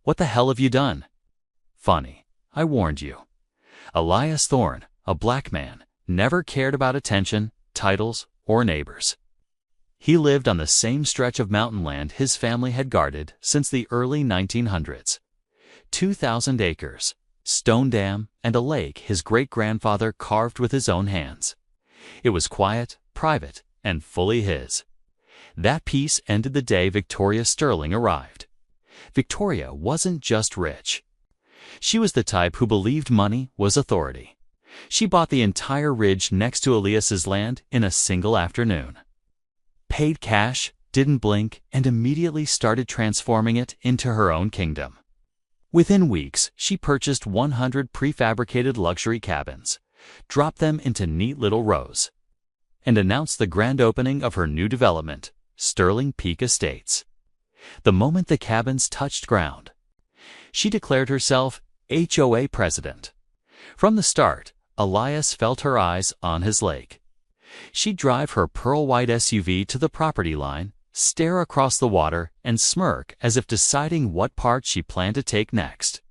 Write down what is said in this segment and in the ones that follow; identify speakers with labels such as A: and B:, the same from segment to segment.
A: What the hell have you done? Funny, I warned you. Elias Thorne, a black man, never cared about attention, titles, or neighbors. He lived on the same stretch of mountain land his family had guarded since the early 1900s. 2,000 acres, stone dam, and a lake his great-grandfather carved with his own hands. It was quiet, private, and fully his. That peace ended the day Victoria Sterling arrived. Victoria wasn't just rich. She was the type who believed money was authority. She bought the entire ridge next to Elias's land in a single afternoon. Paid cash, didn't blink, and immediately started transforming it into her own kingdom. Within weeks, she purchased 100 prefabricated luxury cabins, dropped them into neat little rows, and announced the grand opening of her new development, Sterling Peak Estates. The moment the cabins touched ground, she declared herself HOA President. From the start, Elias felt her eyes on his lake. She'd drive her pearl-white SUV to the property line, stare across the water, and smirk as if deciding what part she planned to take next.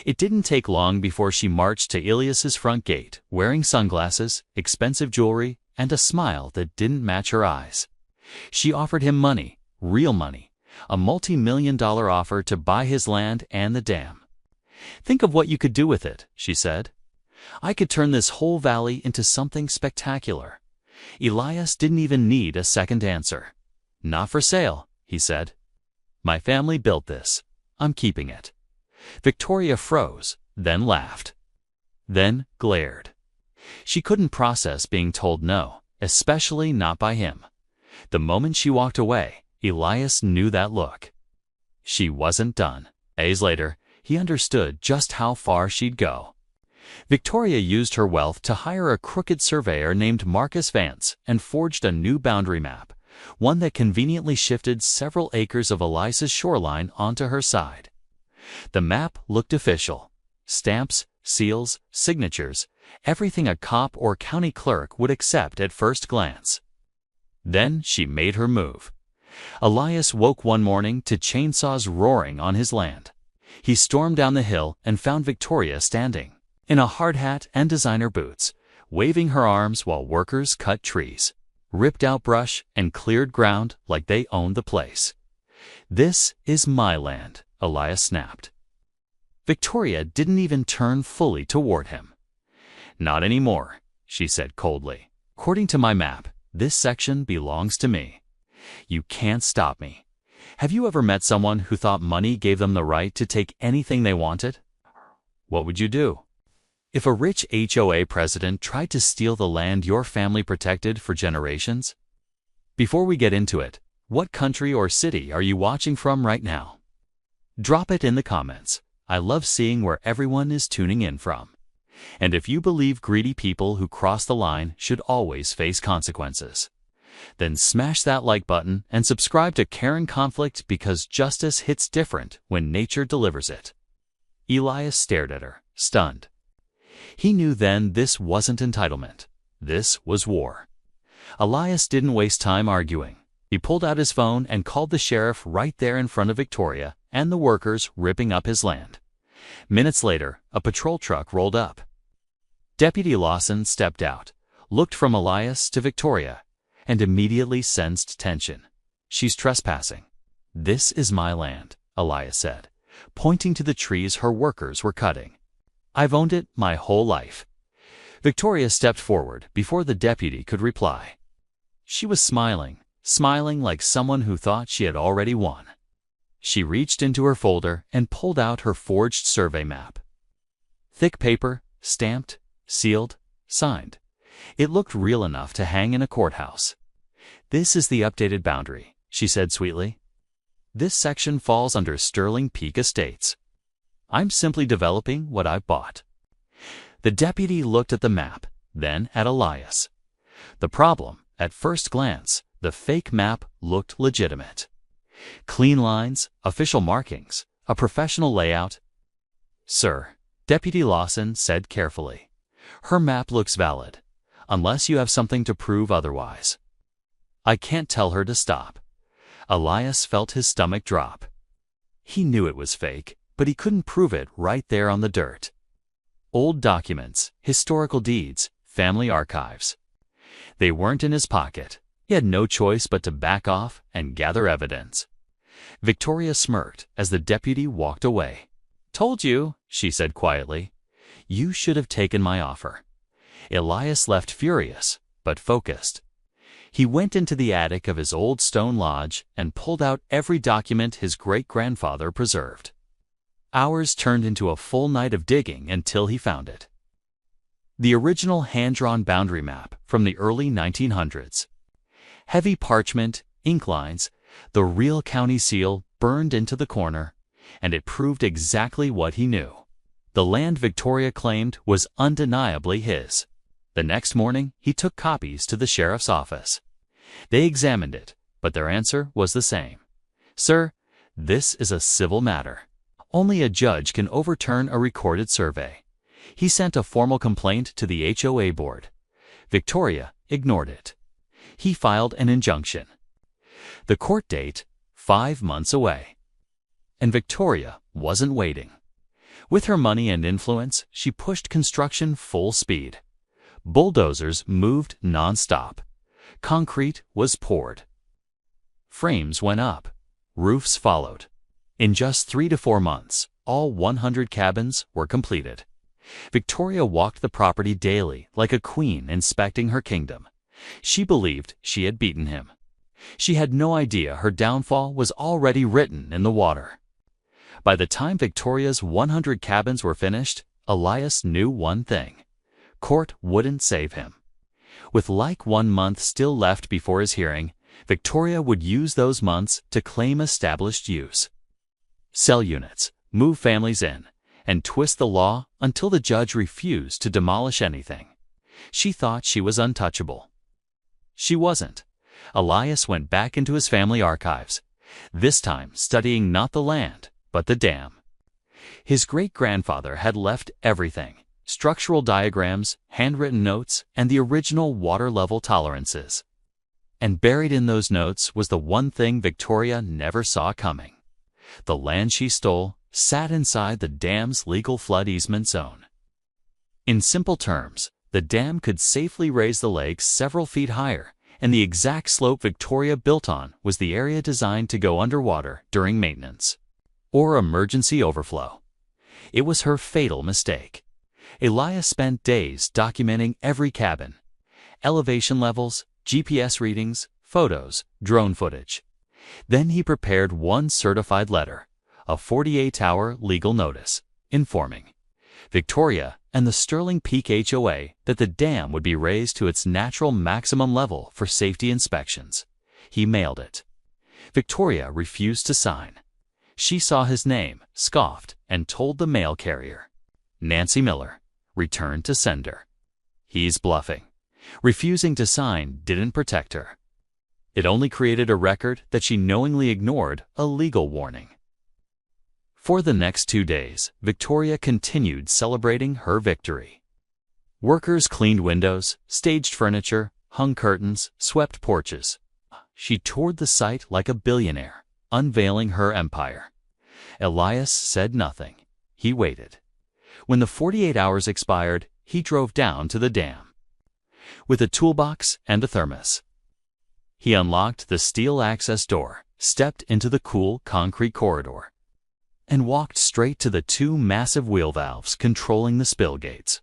A: It didn't take long before she marched to Elias's front gate, wearing sunglasses, expensive jewelry, and a smile that didn't match her eyes. She offered him money, real money, a multi-million-dollar offer to buy his land and the dam. "Think of what you could do with it," she said. "I could turn this whole valley into something spectacular." Elias didn't even need a second answer. "Not for sale," he said. "My family built this. I'm keeping it." Victoria froze, then laughed, then glared. She couldn't process being told no, especially not by him. The moment she walked away, Elias knew that look. She wasn't done. Days later, he understood just how far she'd go. Victoria used her wealth to hire a crooked surveyor named Marcus Vance and forged a new boundary map, one that conveniently shifted several acres of Elias's shoreline onto her side. The map looked official. Stamps, seals, signatures, everything a cop or county clerk would accept at first glance. Then she made her move. Elias woke one morning to chainsaws roaring on his land. He stormed down the hill and found Victoria standing, in a hard hat and designer boots, waving her arms while workers cut trees, ripped out brush, and cleared ground like they owned the place. "This is my land," Elias snapped. Victoria didn't even turn fully toward him. "Not anymore," she said coldly. "According to my map, this section belongs to me. You can't stop me." Have you ever met someone who thought money gave them the right to take anything they wanted? What would you do? If a rich HOA president tried to steal the land your family protected for generations? Before we get into it, what country or city are you watching from right now? Drop it in the comments. I love seeing where everyone is tuning in from. And if you believe greedy people who cross the line should always face consequences, then smash that like button and subscribe to Karen Conflict, because justice hits different when nature delivers it. Elias stared at her, stunned. He knew then this wasn't entitlement. This was war. Elias didn't waste time arguing. He pulled out his phone and called the sheriff right there in front of Victoria and the workers ripping up his land. Minutes later, a patrol truck rolled up. Deputy Lawson stepped out, looked from Elias to Victoria, and immediately sensed tension. "She's trespassing." "This is my land," Elias said, pointing to the trees her workers were cutting. "I've owned it my whole life." Victoria stepped forward before the deputy could reply. She was smiling like someone who thought she had already won. She reached into her folder and pulled out her forged survey map. Thick paper, stamped, sealed, signed. It looked real enough to hang in a courthouse. "This is the updated boundary," she said sweetly. "This section falls under Sterling Peak Estates. I'm simply developing what I've bought." The deputy looked at the map, then at Elias. The problem, at first glance, the fake map looked legitimate. Clean lines, official markings, a professional layout. "Sir," Deputy Lawson said carefully, "her map looks valid, unless you have something to prove otherwise." "I can't tell her to stop." Elias felt his stomach drop. He knew it was fake, but he couldn't prove it right there on the dirt. Old documents, historical deeds, family archives. They weren't in his pocket. He had no choice but to back off and gather evidence. Victoria smirked as the deputy walked away. "Told you," she said quietly. "You should have taken my offer." Elias left furious, but focused. He went into the attic of his old stone lodge and pulled out every document his great-grandfather preserved. Hours turned into a full night of digging until he found it. The original hand-drawn boundary map from the early 1900s. Heavy parchment, ink lines, the real county seal burned into the corner, and it proved exactly what he knew. The land Victoria claimed was undeniably his. The next morning, he took copies to the sheriff's office. They examined it, but their answer was the same. "Sir, this is a civil matter. Only a judge can overturn a recorded survey." He sent a formal complaint to the HOA board. Victoria ignored it. He filed an injunction. The court date, 5 months away. And Victoria wasn't waiting. With her money and influence, she pushed construction full speed. Bulldozers moved non-stop. Concrete was poured. Frames went up. Roofs followed. In just 3 to 4 months, all 100 cabins were completed. Victoria walked the property daily like a queen inspecting her kingdom. She believed she had beaten him. She had no idea her downfall was already written in the water. By the time Victoria's 100 cabins were finished, Elias knew one thing: court wouldn't save him. With like 1 month still left before his hearing, Victoria would use those months to claim established use. Sell units, move families in, and twist the law until the judge refused to demolish anything. She thought she was untouchable. She wasn't. Elias went back into his family archives, this time studying not the land, but the dam. His great-grandfather had left everything: structural diagrams, handwritten notes, and the original water level tolerances. And buried in those notes was the one thing Victoria never saw coming. The land she stole sat inside the dam's legal flood easement zone. In simple terms, the dam could safely raise the lake several feet higher, and the exact slope Victoria built on was the area designed to go underwater during maintenance or emergency overflow. It was her fatal mistake. Elias spent days documenting every cabin: elevation levels, GPS readings, photos, drone footage. Then he prepared one certified letter, a 48-hour legal notice, informing Victoria and the Sterling Peak HOA that the dam would be raised to its natural maximum level for safety inspections. He mailed it. Victoria refused to sign. She saw his name, scoffed, and told the mail carrier, "Nancy Miller, return to sender." He's bluffing. Refusing to sign didn't protect her. It only created a record that she knowingly ignored a legal warning. For the next 2 days, Victoria continued celebrating her victory. Workers cleaned windows, staged furniture, hung curtains, swept porches. She toured the site like a billionaire, unveiling her empire. Elias said nothing. He waited. When the 48 hours expired, he drove down to the dam. With a toolbox and a thermos, he unlocked the steel access door, stepped into the cool concrete corridor, and walked straight to the 2 massive wheel valves controlling the spill gates.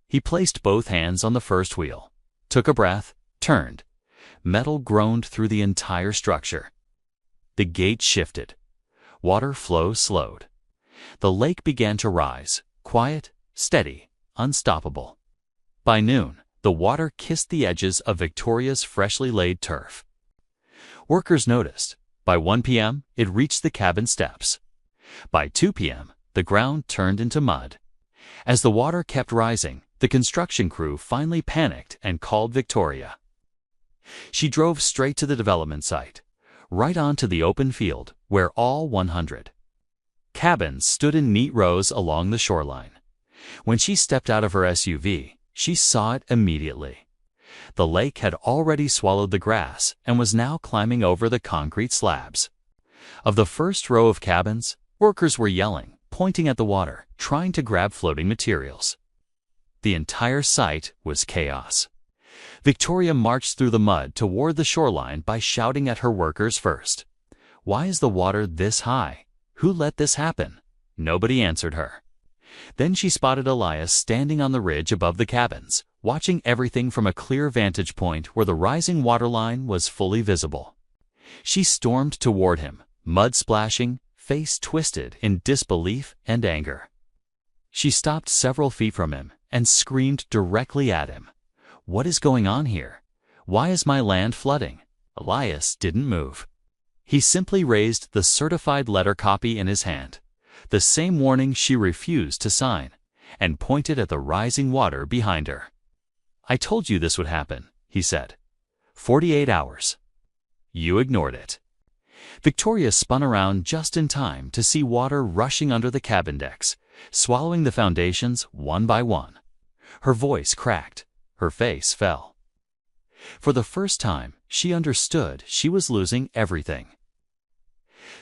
A: He placed both hands on the first wheel, took a breath, turned. Metal groaned through the entire structure. The gate shifted. Water flow slowed. The lake began to rise, quiet, steady, unstoppable. By noon, the water kissed the edges of Victoria's freshly laid turf. Workers noticed. By 1 p.m., it reached the cabin steps. By 2 p.m., the ground turned into mud. As the water kept rising, the construction crew finally panicked and called Victoria. She drove straight to the development site, right onto the open field where all 100 cabins stood in neat rows along the shoreline. When she stepped out of her SUV, she saw it immediately. The lake had already swallowed the grass and was now climbing over the concrete slabs. Of the first row of cabins, workers were yelling, pointing at the water, trying to grab floating materials. The entire site was chaos. Victoria marched through the mud toward the shoreline by shouting at her workers first. "Why is the water this high? Who let this happen?" Nobody answered her. Then she spotted Elias standing on the ridge above the cabins, watching everything from a clear vantage point where the rising waterline was fully visible. She stormed toward him, mud splashing, face twisted in disbelief and anger. She stopped several feet from him and screamed directly at him. "What is going on here? Why is my land flooding?" Elias didn't move. He simply raised the certified letter copy in his hand, the same warning she refused to sign, and pointed at the rising water behind her. "I told you this would happen," he said. 48 hours. You ignored it." Victoria spun around just in time to see water rushing under the cabin decks, swallowing the foundations one by one. Her voice cracked. Her face fell. For the first time, she understood she was losing everything.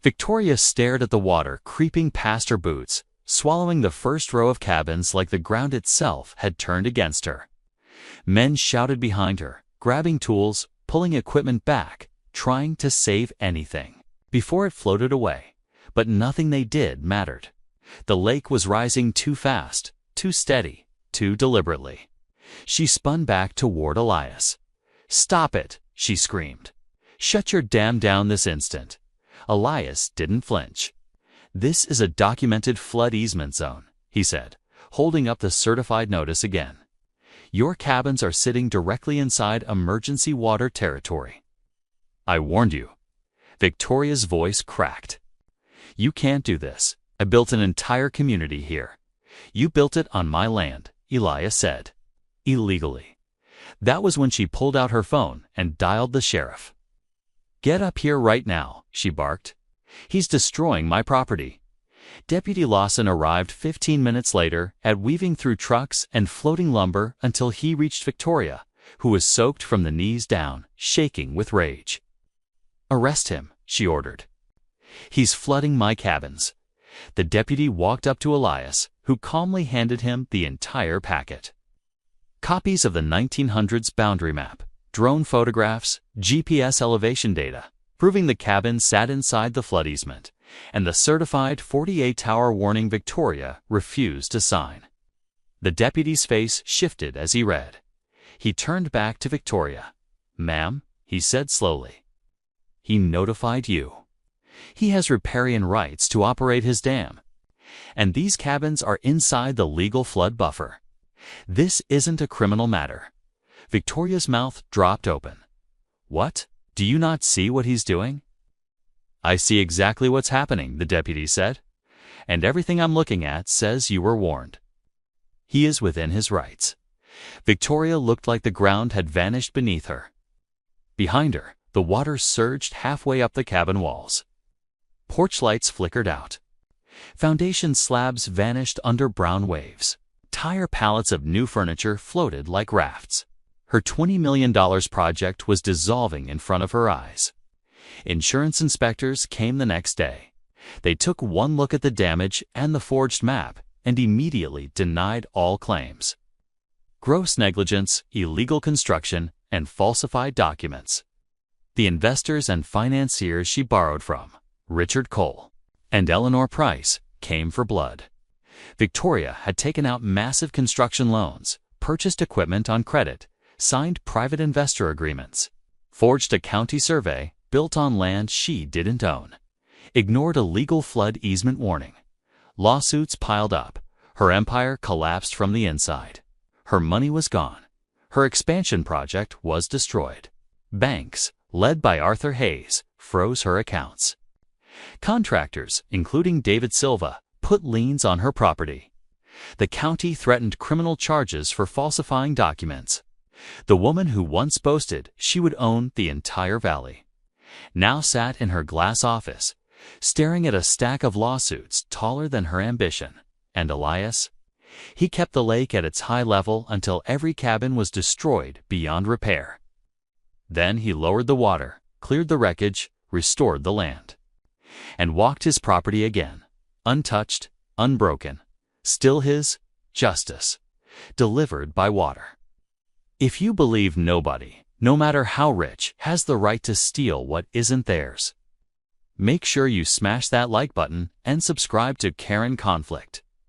A: Victoria stared at the water creeping past her boots, swallowing the first row of cabins like the ground itself had turned against her. Men shouted behind her, grabbing tools, pulling equipment back, trying to save anything before it floated away. But nothing they did mattered. The lake was rising too fast, too steady, too deliberately. She spun back toward Elias. "Stop it," she screamed. "Shut your dam down this instant." Elias didn't flinch. "This is a documented flood easement zone," he said, holding up the certified notice again. "Your cabins are sitting directly inside emergency water territory." "I warned you." Victoria's voice cracked. "You can't do this. I built an entire community here." "You built it on my land," Elias said. "Illegally." That was when she pulled out her phone and dialed the sheriff. "Get up here right now," she barked. "He's destroying my property." Deputy Lawson arrived 15 minutes later at weaving through trucks and floating lumber until he reached Victoria, who was soaked from the knees down, shaking with rage. "Arrest him," she ordered. "He's flooding my cabins." The deputy walked up to Elias, who calmly handed him the entire packet. Copies of the 1900s boundary map, drone photographs, GPS elevation data, proving the cabin sat inside the flood easement, and the certified 48-hour warning Victoria refused to sign. The deputy's face shifted as he read. He turned back to Victoria. "Ma'am," he said slowly, "he notified you. He has riparian rights to operate his dam. And these cabins are inside the legal flood buffer. This isn't a criminal matter." Victoria's mouth dropped open. "What? Do you not see what he's doing?" "I see exactly what's happening," the deputy said. "And everything I'm looking at says you were warned." He is within his rights. Victoria looked like the ground had vanished beneath her. Behind her, the water surged halfway up the cabin walls. Porch lights flickered out. Foundation slabs vanished under brown waves. Entire pallets of new furniture floated like rafts. Her $20 million project was dissolving in front of her eyes. Insurance inspectors came the next day. They took one look at the damage and the forged map and immediately denied all claims. Gross negligence, illegal construction, and falsified documents. The investors and financiers she borrowed from, Richard Cole and Eleanor Price, came for blood. Victoria had taken out massive construction loans, purchased equipment on credit, signed private investor agreements, forged a county survey, built on land she didn't own, ignored a legal flood easement warning. Lawsuits piled up. Her empire collapsed from the inside. Her money was gone. Her expansion project was destroyed. Banks, led by Arthur Hayes, froze her accounts. Contractors, including David Silva, put liens on her property. The county threatened criminal charges for falsifying documents. The woman who once boasted she would own the entire valley now sat in her glass office, staring at a stack of lawsuits taller than her ambition. And Elias? He kept the lake at its high level until every cabin was destroyed beyond repair. Then he lowered the water, cleared the wreckage, restored the land, and walked his property again, untouched, unbroken, still his justice, delivered by water. If you believe nobody, no matter how rich, has the right to steal what isn't theirs, make sure you smash that like button and subscribe to Karen Conflict.